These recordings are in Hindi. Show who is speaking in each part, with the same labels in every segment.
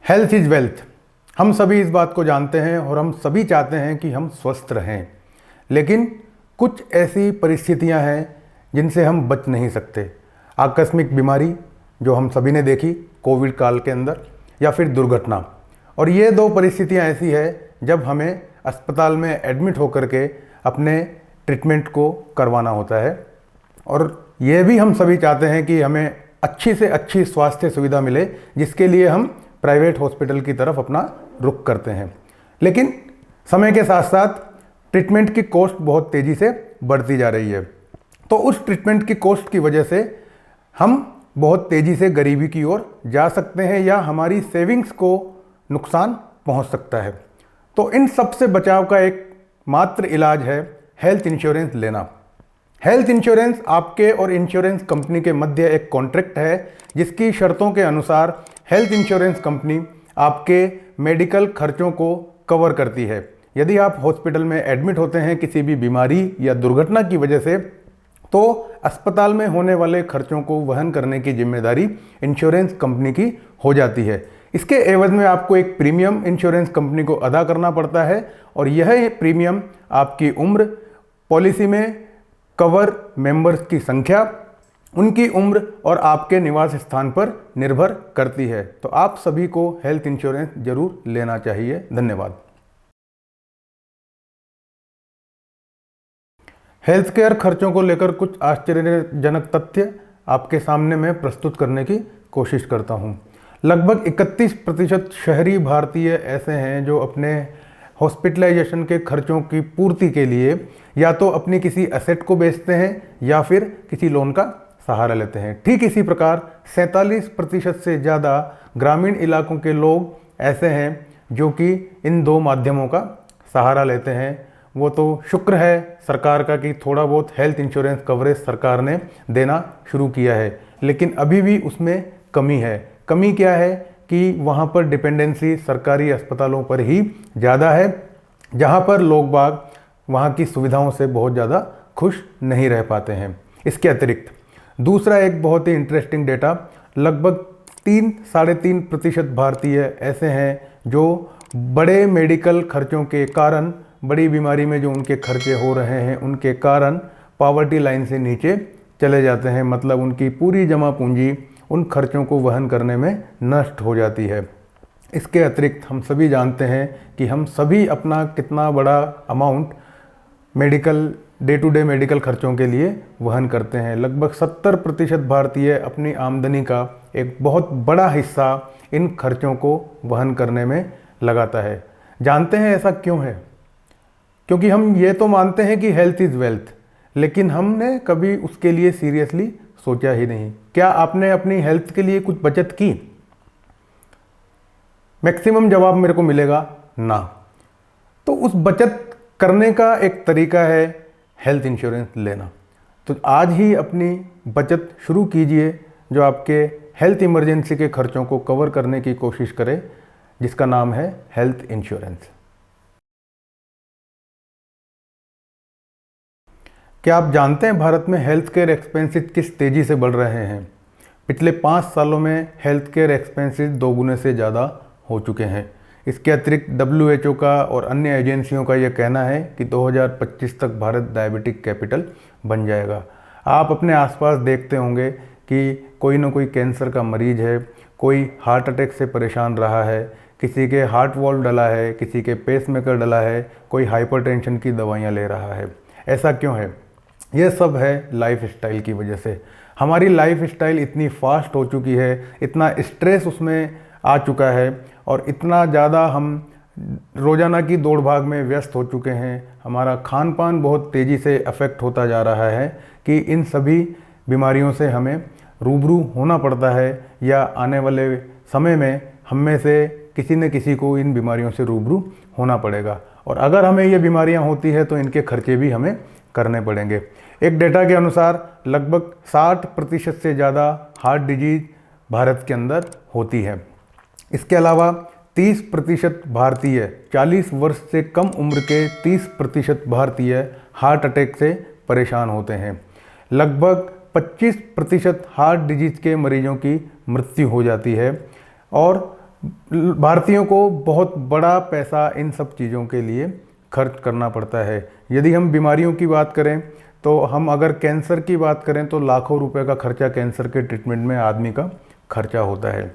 Speaker 1: Health is wealth. हम सभी इस बात को जानते हैं और हम सभी चाहते हैं कि हम स्वस्थ रहें, लेकिन कुछ ऐसी परिस्थितियां हैं जिनसे हम बच नहीं सकते। आकस्मिक बीमारी जो हम सभी ने देखी कोविड काल के अंदर, या फिर दुर्घटना। और ये दो परिस्थितियां ऐसी है जब हमें अस्पताल में एडमिट होकर के अपने ट्रीटमेंट को करवाना होता है। और ये भी हम सभी चाहते हैं कि हमें अच्छी से अच्छी स्वास्थ्य सुविधा मिले, जिसके लिए हम प्राइवेट हॉस्पिटल की तरफ अपना रुख करते हैं। लेकिन समय के साथ साथ ट्रीटमेंट की कॉस्ट बहुत तेज़ी से बढ़ती जा रही है। तो उस ट्रीटमेंट की कॉस्ट की वजह से हम बहुत तेज़ी से गरीबी की ओर जा सकते हैं, या हमारी सेविंग्स को नुकसान पहुंच सकता है। तो इन सब से बचाव का एक मात्र इलाज है हेल्थ इंश्योरेंस लेना। हेल्थ इंश्योरेंस आपके और इंश्योरेंस कंपनी के मध्य एक कॉन्ट्रैक्ट है, जिसकी शर्तों के अनुसार हेल्थ इंश्योरेंस कंपनी आपके मेडिकल खर्चों को कवर करती है। यदि आप हॉस्पिटल में एडमिट होते हैं किसी भी बीमारी या दुर्घटना की वजह से, तो अस्पताल में होने वाले खर्चों को वहन करने की जिम्मेदारी इंश्योरेंस कंपनी की हो जाती है। इसके एवज में आपको एक प्रीमियम इंश्योरेंस कंपनी को अदा करना पड़ता है, और यह प्रीमियम आपकी उम्र, पॉलिसी में कवर मेंबर्स की संख्या, उनकी उम्र और आपके निवास स्थान पर निर्भर करती है। तो आप सभी को हेल्थ इंश्योरेंस जरूर लेना चाहिए। धन्यवाद। हेल्थ केयर खर्चों को लेकर कुछ आश्चर्यजनक तथ्य आपके सामने मैं प्रस्तुत करने की कोशिश करता हूं। लगभग 31% शहरी भारतीय ऐसे हैं जो अपने हॉस्पिटलाइजेशन के खर्चों की पूर्ति के लिए या तो अपनी किसी एसेट को बेचते हैं या फिर किसी लोन का सहारा लेते हैं। ठीक इसी प्रकार 47% से ज़्यादा ग्रामीण इलाकों के लोग ऐसे हैं जो कि इन दो माध्यमों का सहारा लेते हैं। वो तो शुक्र है सरकार का कि थोड़ा बहुत हेल्थ इंश्योरेंस कवरेज सरकार ने देना शुरू किया है, लेकिन अभी भी उसमें कमी है। कमी क्या है कि वहाँ पर डिपेंडेंसी सरकारी अस्पतालों पर ही ज़्यादा है, जहाँ पर लोग बाग वहाँ की सुविधाओं से बहुत ज़्यादा खुश नहीं रह पाते हैं। इसके अतिरिक्त दूसरा एक बहुत ही इंटरेस्टिंग डेटा, लगभग 3-3.5% भारतीय ऐसे हैं जो बड़े मेडिकल खर्चों के कारण, बड़ी बीमारी में जो उनके खर्चे हो रहे हैं उनके कारण पॉवर्टी लाइन से नीचे चले जाते हैं। मतलब उनकी पूरी जमा पूंजी उन खर्चों को वहन करने में नष्ट हो जाती है। इसके अतिरिक्त हम सभी जानते हैं कि हम सभी अपना कितना बड़ा amount medical day to day medical खर्चों के लिए वहन करते हैं। लगभग 70% भारतीय अपनी आमदनी का एक बहुत बड़ा हिस्सा इन खर्चों को वहन करने में लगाता है। जानते हैं ऐसा क्यों है? क्योंकि हम ये तो मानते हैं कि हेल्थ इज़ वेल्थ, लेकिन हमने कभी उसके लिए सीरियसली सोचा ही नहीं। क्या आपने अपनी हेल्थ के लिए कुछ बचत की? मैक्सिमम जवाब मेरे को मिलेगा ना। तो उस बचत करने का एक तरीका है हेल्थ इंश्योरेंस लेना। तो आज ही अपनी बचत शुरू कीजिए जो आपके हेल्थ इमरजेंसी के खर्चों को कवर करने की कोशिश करे, जिसका नाम है हेल्थ इंश्योरेंस। क्या आप जानते हैं भारत में हेल्थ केयर एक्सपेंसेस किस तेज़ी से बढ़ रहे हैं? पिछले 5 सालों में हेल्थ केयर एक्सपेंसेस 2 गुने से ज़्यादा हो चुके हैं। इसके अतिरिक्त WHO का और अन्य एजेंसियों का यह कहना है कि 2025 तक भारत डायबिटिक कैपिटल बन जाएगा। आप अपने आसपास देखते होंगे कि कोई ना कोई कैंसर का मरीज है, कोई हार्ट अटैक से परेशान रहा है, किसी के हार्ट वॉल्व डला है, किसी के पेसमेकर डला है, कोई हाइपरटेंशन की दवाइयाँ ले रहा है। ऐसा क्यों है? यह सब है लाइफ स्टाइल की वजह से। हमारी लाइफ स्टाइल इतनी फास्ट हो चुकी है, इतना स्ट्रेस उसमें आ चुका है, और इतना ज़्यादा हम रोज़ाना की दौड़ भाग में व्यस्त हो चुके हैं, हमारा खान पान बहुत तेज़ी से अफेक्ट होता जा रहा है कि इन सभी बीमारियों से हमें रूबरू होना पड़ता है, या आने वाले समय में हम में से किसी न किसी को इन बीमारियों से रूबरू होना पड़ेगा। और अगर हमें ये बीमारियां होती है तो इनके खर्चे भी हमें करने पड़ेंगे। एक डेटा के अनुसार लगभग 60% से ज़्यादा हार्ट डिजीज भारत के अंदर होती है। इसके अलावा 30% भारतीय, 40 वर्ष से कम उम्र के 30% भारतीय हार्ट अटैक से परेशान होते हैं। लगभग 25% हार्ट डिजीज के मरीजों की मृत्यु हो जाती है, और भारतीयों को बहुत बड़ा पैसा इन सब चीज़ों के लिए खर्च करना पड़ता है। यदि हम बीमारियों की बात करें तो हम अगर कैंसर की बात करें तो लाखों रुपए का खर्चा कैंसर के ट्रीटमेंट में आदमी का खर्चा होता है।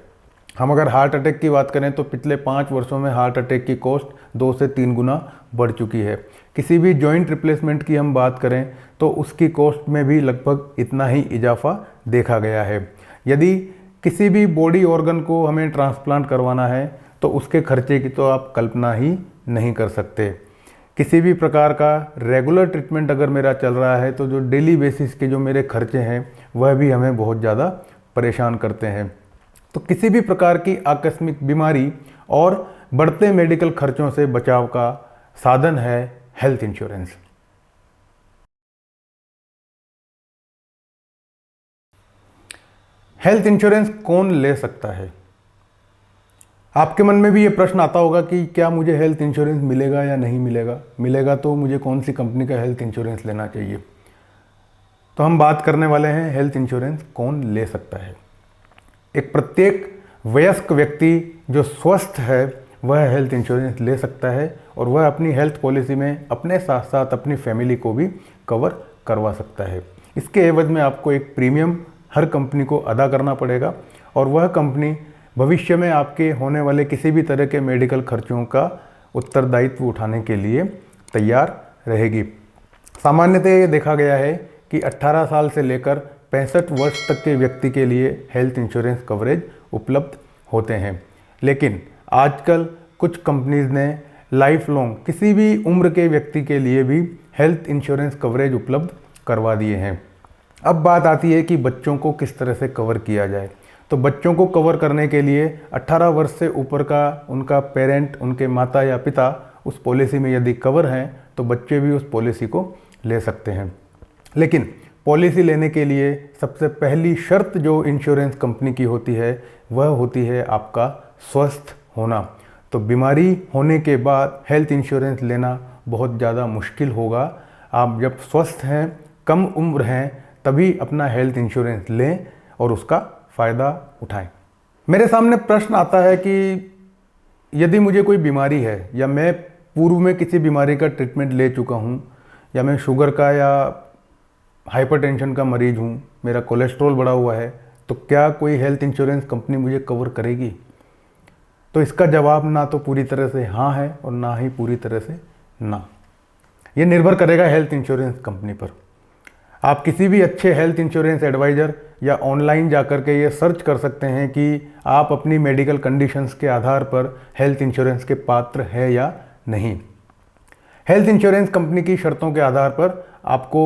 Speaker 1: हम अगर हार्ट अटैक की बात करें तो पिछले 5 वर्षों में हार्ट अटैक की कॉस्ट 2 से 3 गुना बढ़ चुकी है। किसी भी जॉइंट रिप्लेसमेंट की हम बात करें तो उसकी कॉस्ट में भी लगभग इतना ही इजाफा देखा गया है। यदि किसी भी बॉडी ऑर्गन को हमें ट्रांसप्लांट करवाना है तो उसके खर्चे की तो आप कल्पना ही नहीं कर सकते। किसी भी प्रकार का रेगुलर ट्रीटमेंट अगर मेरा चल रहा है तो जो डेली बेसिस के जो मेरे खर्चे हैं वह भी हमें बहुत ज़्यादा परेशान करते हैं। तो किसी भी प्रकार की आकस्मिक बीमारी और बढ़ते मेडिकल खर्चों से बचाव का साधन है हेल्थ इंश्योरेंस। हेल्थ इंश्योरेंस कौन ले सकता है? आपके मन में भी ये प्रश्न आता होगा कि क्या मुझे हेल्थ इंश्योरेंस मिलेगा या नहीं मिलेगा, मिलेगा तो मुझे कौन सी कंपनी का हेल्थ इंश्योरेंस लेना चाहिए। तो हम बात करने वाले हैं हेल्थ इंश्योरेंस कौन ले सकता है। एक प्रत्येक वयस्क व्यक्ति जो स्वस्थ है वह हेल्थ इंश्योरेंस ले सकता है और वह अपनी हेल्थ पॉलिसी में अपने साथ साथ अपनी फैमिली को भी कवर करवा सकता है। इसके एवज में आपको एक प्रीमियम हर कंपनी को अदा करना पड़ेगा और वह कंपनी भविष्य में आपके होने वाले किसी भी तरह के मेडिकल खर्चों का उत्तरदायित्व उठाने के लिए तैयार रहेगी। सामान्यतः ये देखा गया है कि 18 साल से लेकर 65 वर्ष तक के व्यक्ति के लिए हेल्थ इंश्योरेंस कवरेज उपलब्ध होते हैं, लेकिन आजकल कुछ कंपनीज ने लाइफ लॉन्ग किसी भी उम्र के व्यक्ति के लिए भी हेल्थ इंश्योरेंस कवरेज उपलब्ध करवा दिए हैं। अब बात आती है कि बच्चों को किस तरह से कवर किया जाए। तो बच्चों को कवर करने के लिए 18 वर्ष से ऊपर का उनका पेरेंट, उनके माता या पिता उस पॉलिसी में यदि कवर हैं तो बच्चे भी उस पॉलिसी को ले सकते हैं। लेकिन पॉलिसी लेने के लिए सबसे पहली शर्त जो इंश्योरेंस कंपनी की होती है वह होती है आपका स्वस्थ होना। तो बीमारी होने के बाद हेल्थ इंश्योरेंस लेना बहुत ज़्यादा मुश्किल होगा। आप जब स्वस्थ हैं, कम उम्र हैं, तभी अपना हेल्थ इंश्योरेंस लें और उसका फ़ायदा उठाएं। मेरे सामने प्रश्न आता है कि यदि मुझे कोई बीमारी है या मैं पूर्व में किसी बीमारी का ट्रीटमेंट ले चुका हूँ या मैं शुगर का या हाइपरटेंशन का मरीज हूँ, मेरा कोलेस्ट्रॉल बढ़ा हुआ है, तो क्या कोई हेल्थ इंश्योरेंस कंपनी मुझे कवर करेगी? तो इसका जवाब ना तो पूरी तरह से हाँ है और ना ही पूरी तरह से ना। ये निर्भर करेगा हेल्थ इंश्योरेंस कंपनी पर। आप किसी भी अच्छे हेल्थ इंश्योरेंस एडवाइज़र या ऑनलाइन जाकर के ये सर्च कर सकते हैं कि आप अपनी मेडिकल कंडीशंस के आधार पर हेल्थ इंश्योरेंस के पात्र है या नहीं। हेल्थ इंश्योरेंस कंपनी की शर्तों के आधार पर आपको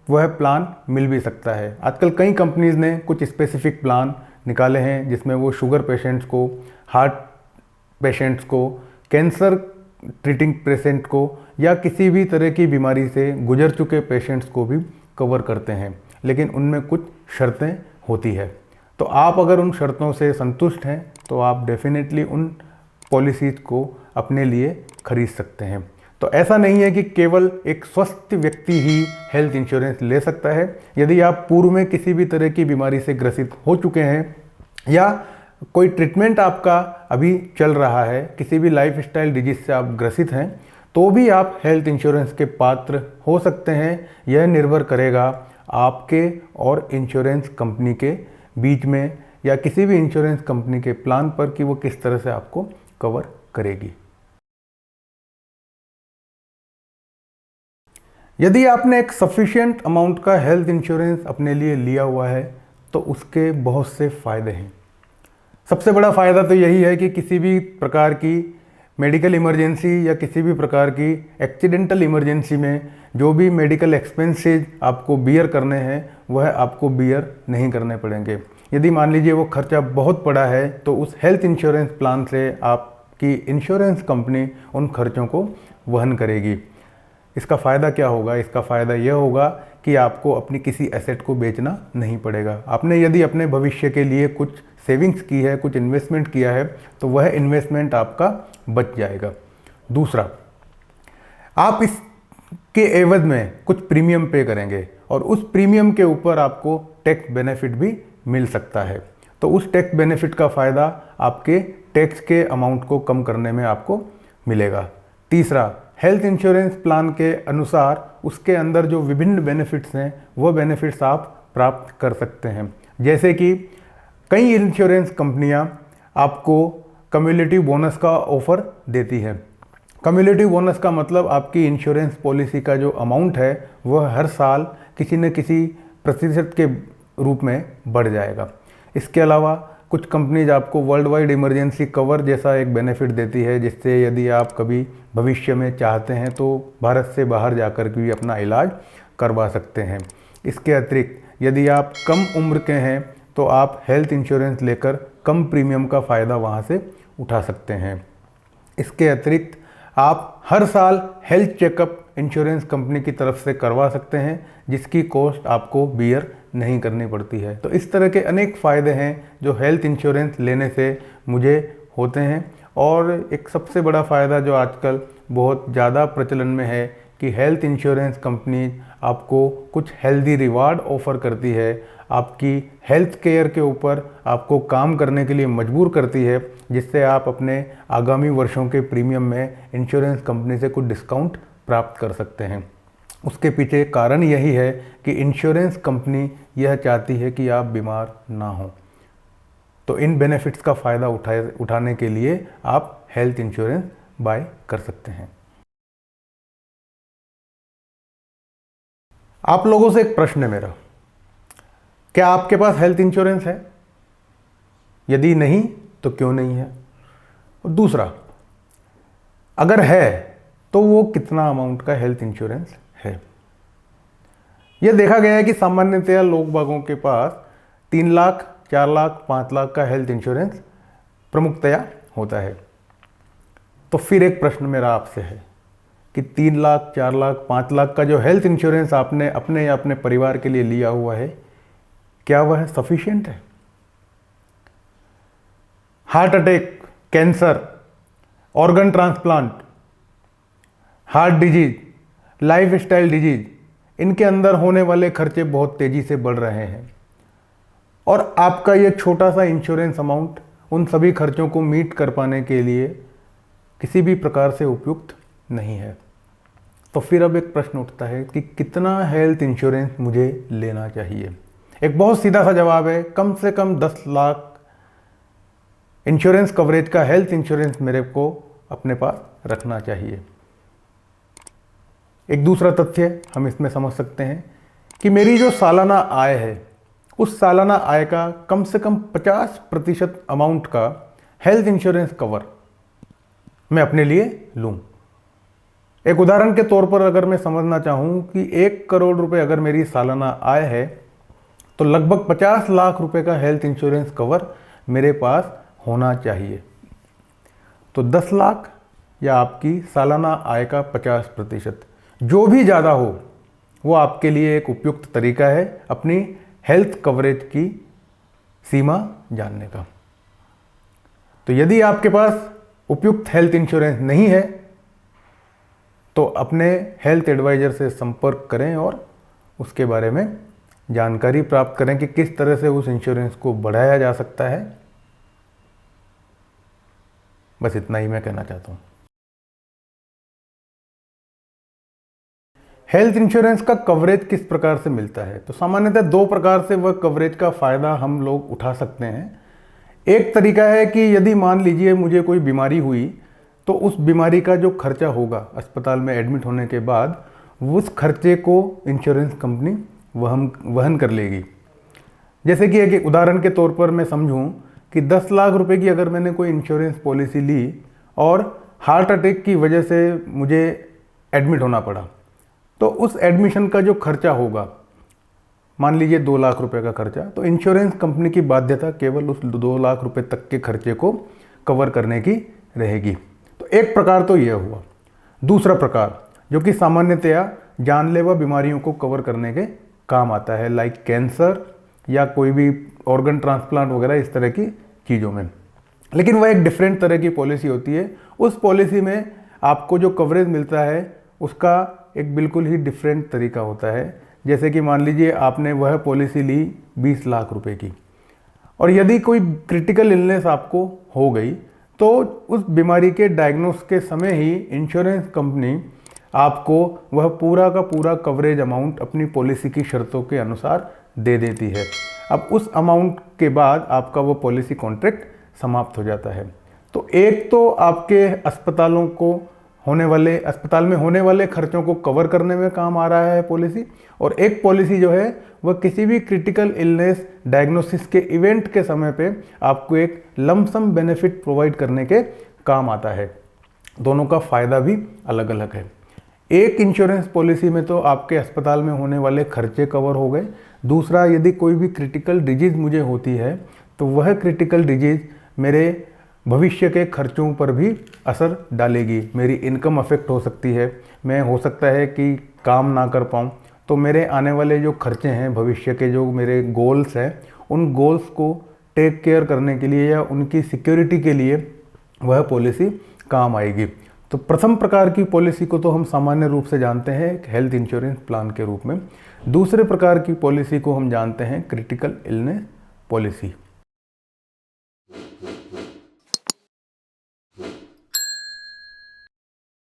Speaker 1: वह प्लान मिल भी सकता है। आजकल कई कंपनीज ने कुछ स्पेसिफिक प्लान निकाले हैं जिसमें वो शुगर पेशेंट्स को, हार्ट पेशेंट्स को, कैंसर ट्रीटिंग पेशेंट को या किसी भी तरह की बीमारी से गुजर चुके पेशेंट्स को भी कवर करते हैं, लेकिन उनमें कुछ शर्तें होती है। तो आप अगर उन शर्तों से संतुष्ट हैं तो आप डेफिनेटली उन पॉलिसीज़ को अपने लिए खरीद सकते हैं। तो ऐसा नहीं है कि केवल एक स्वस्थ व्यक्ति ही हेल्थ इंश्योरेंस ले सकता है। यदि आप पूर्व में किसी भी तरह की बीमारी से ग्रसित हो चुके हैं या कोई ट्रीटमेंट आपका अभी चल रहा है, किसी भी लाइफस्टाइल डिजीज से आप ग्रसित हैं, तो भी आप हेल्थ इंश्योरेंस के पात्र हो सकते हैं। यह निर्भर करेगा आपके और इंश्योरेंस कंपनी के बीच में या किसी भी इंश्योरेंस कंपनी के प्लान पर कि वो किस तरह से आपको कवर करेगी। यदि आपने एक सफिशिएंट अमाउंट का हेल्थ इंश्योरेंस अपने लिए लिया हुआ है तो उसके बहुत से फ़ायदे हैं। सबसे बड़ा फ़ायदा तो यही है कि किसी भी प्रकार की मेडिकल इमरजेंसी या किसी भी प्रकार की एक्सीडेंटल इमरजेंसी में जो भी मेडिकल एक्सपेंसेस आपको बियर करने हैं वह आपको बियर नहीं करने पड़ेंगे। यदि मान लीजिए वो खर्चा बहुत बड़ा है तो उस हेल्थ इंश्योरेंस प्लान से आपकी इंश्योरेंस कंपनी उन खर्चों को वहन करेगी। इसका फ़ायदा क्या होगा? इसका फ़ायदा यह होगा कि आपको अपनी किसी एसेट को बेचना नहीं पड़ेगा। आपने यदि अपने भविष्य के लिए कुछ सेविंग्स की है, कुछ इन्वेस्टमेंट किया है, तो वह इन्वेस्टमेंट आपका बच जाएगा। दूसरा, आप इसके एवज में कुछ प्रीमियम पे करेंगे और उस प्रीमियम के ऊपर आपको टैक्स बेनिफिट भी मिल सकता है। तो उस टैक्स बेनिफिट का फ़ायदा आपके टैक्स के अमाउंट को कम करने में आपको मिलेगा। तीसरा, हेल्थ इंश्योरेंस प्लान के अनुसार उसके अंदर जो विभिन्न बेनिफिट्स हैं वो बेनिफिट्स आप प्राप्त कर सकते हैं। जैसे कि कई इंश्योरेंस कंपनियां आपको कम्युलेटिव बोनस का ऑफ़र देती है। कम्युलेटिव बोनस का मतलब आपकी इंश्योरेंस पॉलिसी का जो अमाउंट है वह हर साल किसी न किसी प्रतिशत के रूप में बढ़ जाएगा। इसके अलावा कुछ कंपनीज आपको वर्ल्ड वाइड इमरजेंसी कवर जैसा एक बेनिफिट देती है, जिससे यदि आप कभी भविष्य में चाहते हैं तो भारत से बाहर जाकर भी अपना इलाज करवा सकते हैं। इसके अतिरिक्त यदि आप कम उम्र के हैं तो आप हेल्थ इंश्योरेंस लेकर कम प्रीमियम का फ़ायदा वहाँ से उठा सकते हैं। इसके अतिरिक्त आप हर साल हेल्थ चेकअप इंश्योरेंस कंपनी की तरफ से करवा सकते हैं, जिसकी कॉस्ट आपको बियर नहीं करनी पड़ती है। तो इस तरह के अनेक फ़ायदे हैं जो हेल्थ इंश्योरेंस लेने से मुझे होते हैं। और एक सबसे बड़ा फ़ायदा जो आजकल बहुत ज़्यादा प्रचलन में है कि हेल्थ इंश्योरेंस कंपनी आपको कुछ हेल्दी रिवार्ड ऑफ़र करती है, आपकी हेल्थ केयर के ऊपर आपको काम करने के लिए मजबूर करती है, जिससे आप अपने आगामी वर्षों के प्रीमियम में इंश्योरेंस कंपनी से कुछ डिस्काउंट प्राप्त कर सकते हैं। उसके पीछे कारण यही है कि इंश्योरेंस कंपनी यह चाहती है कि आप बीमार ना हो। तो इन बेनिफिट्स का फ़ायदा उठाने के लिए आप हेल्थ इंश्योरेंस बाय कर सकते हैं। आप लोगों से एक प्रश्न है मेरा, क्या आपके पास हेल्थ इंश्योरेंस है? यदि नहीं तो क्यों नहीं है? और दूसरा, अगर है तो वो कितना अमाउंट का हेल्थ इंश्योरेंस है? यह देखा गया है कि सामान्यतया लोग बागों के पास 3 लाख, 4 लाख, 5 लाख का हेल्थ इंश्योरेंस प्रमुखतया होता है। तो फिर एक प्रश्न मेरा आपसे है कि 3 लाख, 4 लाख, 5 लाख का जो हेल्थ इंश्योरेंस आपने अपने या अपने परिवार के लिए लिया हुआ है, क्या वह सफिशिएंट है? Heart attack, cancer, organ transplant, heart disease, lifestyle disease, इनके अंदर होने वाले खर्चे बहुत तेजी से बढ़ रहे हैं और आपका ये छोटा सा इंश्योरेंस अमाउंट उन सभी खर्चों को मीट कर पाने के लिए किसी भी प्रकार से उपयुक्त नहीं है। तो फिर अब एक प्रश्न उठता है कि कितना हेल्थ इंश्योरेंस मुझे लेना चाहिए? एक बहुत सीधा सा जवाब है, कम से कम 10 लाख इंश्योरेंस कवरेज का हेल्थ इंश्योरेंस मेरे को अपने पास रखना चाहिए। एक दूसरा तथ्य हम इसमें समझ सकते हैं कि मेरी जो सालाना आय है, उस सालाना आय का कम से कम 50% अमाउंट का हेल्थ इंश्योरेंस कवर मैं अपने लिए लूं। एक उदाहरण के तौर पर अगर मैं समझना चाहूं कि 1 करोड़ रुपए अगर मेरी सालाना आय है तो लगभग 50 लाख रुपए का हेल्थ इंश्योरेंस कवर मेरे पास होना चाहिए। तो 10 लाख या आपकी सालाना आय का 50%, जो भी ज़्यादा हो वो आपके लिए एक उपयुक्त तरीका है अपनी हेल्थ कवरेज की सीमा जानने का। तो यदि आपके पास उपयुक्त हेल्थ इंश्योरेंस नहीं है तो अपने हेल्थ एडवाइज़र से संपर्क करें और उसके बारे में जानकारी प्राप्त करें कि किस तरह से उस इंश्योरेंस को बढ़ाया जा सकता है। बस इतना ही मैं कहना चाहता हूँ। हेल्थ इंश्योरेंस का कवरेज किस प्रकार से मिलता है? तो सामान्यतः 2 प्रकार से वह कवरेज का फ़ायदा हम लोग उठा सकते हैं। एक तरीका है कि यदि मान लीजिए मुझे कोई बीमारी हुई तो उस बीमारी का जो खर्चा होगा अस्पताल में एडमिट होने के बाद, उस खर्चे को इंश्योरेंस कंपनी वहन कर लेगी। जैसे कि एक उदाहरण के तौर पर मैं समझूं कि 10 लाख रुपए की अगर मैंने कोई इंश्योरेंस पॉलिसी ली और हार्ट अटैक की वजह से मुझे एडमिट होना पड़ा, तो उस एडमिशन का जो खर्चा होगा, मान लीजिए 2 लाख रुपए का खर्चा, तो इंश्योरेंस कंपनी की बाध्यता केवल उस 2 लाख रुपए तक के खर्चे को कवर करने की रहेगी। तो एक प्रकार तो यह हुआ। दूसरा प्रकार जो कि सामान्यतया जानलेवा बीमारियों को कवर करने के काम आता है, लाइक कैंसर या कोई भी ऑर्गन ट्रांसप्लांट वगैरह, इस तरह की चीज़ों में। लेकिन वह एक डिफरेंट तरह की पॉलिसी होती है। उस पॉलिसी में आपको जो कवरेज मिलता है उसका एक बिल्कुल ही डिफरेंट तरीका होता है। जैसे कि मान लीजिए आपने वह पॉलिसी ली 20 लाख रुपए की और यदि कोई क्रिटिकल इलनेस आपको हो गई तो उस बीमारी के डायग्नोस के समय ही इंश्योरेंस कंपनी आपको वह पूरा का पूरा कवरेज अमाउंट अपनी पॉलिसी की शर्तों के अनुसार दे देती है। अब उस अमाउंट के बाद आपका वो पॉलिसी कॉन्ट्रैक्ट समाप्त हो जाता है। तो एक तो आपके अस्पताल में होने वाले खर्चों को कवर करने में काम आ रहा है पॉलिसी, और एक पॉलिसी जो है वह किसी भी क्रिटिकल इलनेस डायग्नोसिस के इवेंट के समय पे आपको एक लमसम बेनिफिट प्रोवाइड करने के काम आता है। दोनों का फ़ायदा भी अलग अलग है। एक इंश्योरेंस पॉलिसी में तो आपके अस्पताल में होने वाले खर्चे कवर हो गए, दूसरा यदि कोई भी क्रिटिकल डिजीज़ मुझे होती है तो वह क्रिटिकल डिजीज़ मेरे भविष्य के खर्चों पर भी असर डालेगी। मेरी इनकम अफेक्ट हो सकती है, मैं हो सकता है कि काम ना कर पाऊँ, तो मेरे आने वाले जो खर्चे हैं, भविष्य के जो मेरे गोल्स हैं, उन गोल्स को टेक केयर करने के लिए या उनकी सिक्योरिटी के लिए वह पॉलिसी काम आएगी। तो प्रथम प्रकार की पॉलिसी को तो हम सामान्य रूप से जानते हैं एक हेल्थ इंश्योरेंस प्लान के रूप में। दूसरे प्रकार की पॉलिसी को हम जानते हैं क्रिटिकल इलनेस पॉलिसी।